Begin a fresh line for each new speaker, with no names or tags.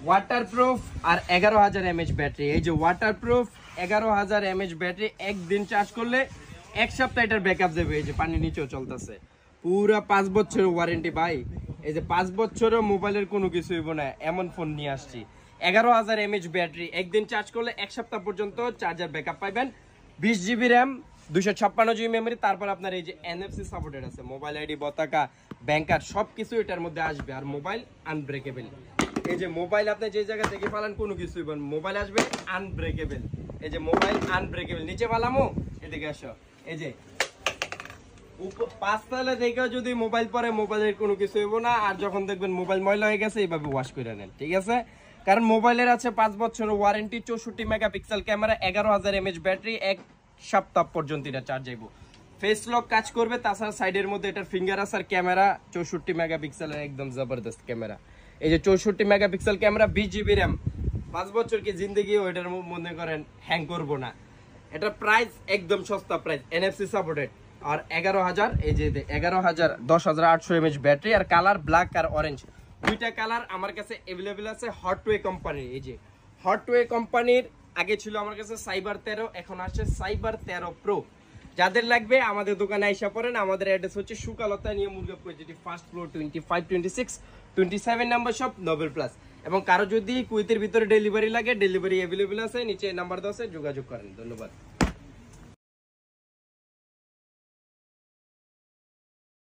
Waterproof আর 11,000 mAh battery. এই যে waterproof 11,000 mAh battery, একদিন চার্জ করলে এক সপ্তাহ এটার ব্যাকআপ দেবে। এই যে পানি নিচেও চলতেছে, পুরা 5 বছরের ওয়ারেন্টি ভাই। এই যে 5 বছরও মোবাইলের কোনো কিছু হইব না, এমন ফোন নিয়ে আসছি। 11,000 mAh ব্যাটারি, একদিন চার্জ করলে এক সপ্তাহ পর্যন্ত চার্জার ব্যাকআপ পাইবেন। 20 GB র্যাম, 256 GB মেমোরি। তারপর আপনার এই যে NFC সাপোর্টেড আছে, মোবাইল আইডি, পতাকা, ব্যাংক কার্ড সবকিছু এটার মধ্যে আসবে। আর মোবাইল আনব্রেকেবল। এই যে মোবাইল আপনি যে জায়গা থেকে ফালান কোনো কিছু হইব না, মোবাইল আসবে আনব্রেকেবল। এই যে মোবাইল আনব্রেকেবল। নিচে ফালামো, এদিকে আসো। এই যে 5 তলা থেকে যদি মোবাইল পরে মোবাইলের কোনো কিছু হইব না। আর যখন দেখবেন মোবাইল ময়লা হয়ে গেছে, এইভাবে ওয়াশ করে নেন, ঠিক আছে? কারণ মোবাইলের আছে 5 বছরের warranty, 64 megapixel camera, 11,000 mAh battery, এক সপ্তাহ পর্যন্ত এটা চার্জ যাইব। ফেস লক কাজ করবে, তাছাড়া সাইডের মধ্যে এটার ফিঙ্গার আছে। আর ক্যামেরা 64 মেগাপিক্সেলের একদম জবরদস্ত ক্যামেরা। এই যে 64 মেগাপিক্সেল ক্যামেরা, 20 GB র্যাম, 5 বছর কি জিন্দগিও এটার মনে করেন হ্যাং করবো না। এটা প্রাইস একদম সস্তা প্রাইস, NFC সাপোর্টেড। আর 11,000, এই যে 11,000 10,800 mAh ব্যাটারি। আর কালার ব্ল্যাক আর অরেঞ্জ, দুইটা কালার আমার কাছে অ্যাভেলেবেল আছে হটওয়ে কোম্পানির। এই যে হটওয়ে কোম্পানির আগে ছিল আমার কাছে সাইবার 13, এখন আসছে সাইবার 13 প্রো। যাদের লাগবে আমাদের দোকানে আইসা পড়েন। আমাদের অ্যাড্রেস হচ্ছে সুকালতা নিয়ে মুরগাপুর, যেটি first floor, 25, 26, 27 number shop, Nobel plus. এবং কারো যদি কুয়েতের ভিতরে ডেলিভারি লাগে, ডেলিভারি অ্যাভেলেবেল আছে, নিচে নাম্বার দেওয়া আছে, যোগাযোগ করেন। ধন্যবাদ।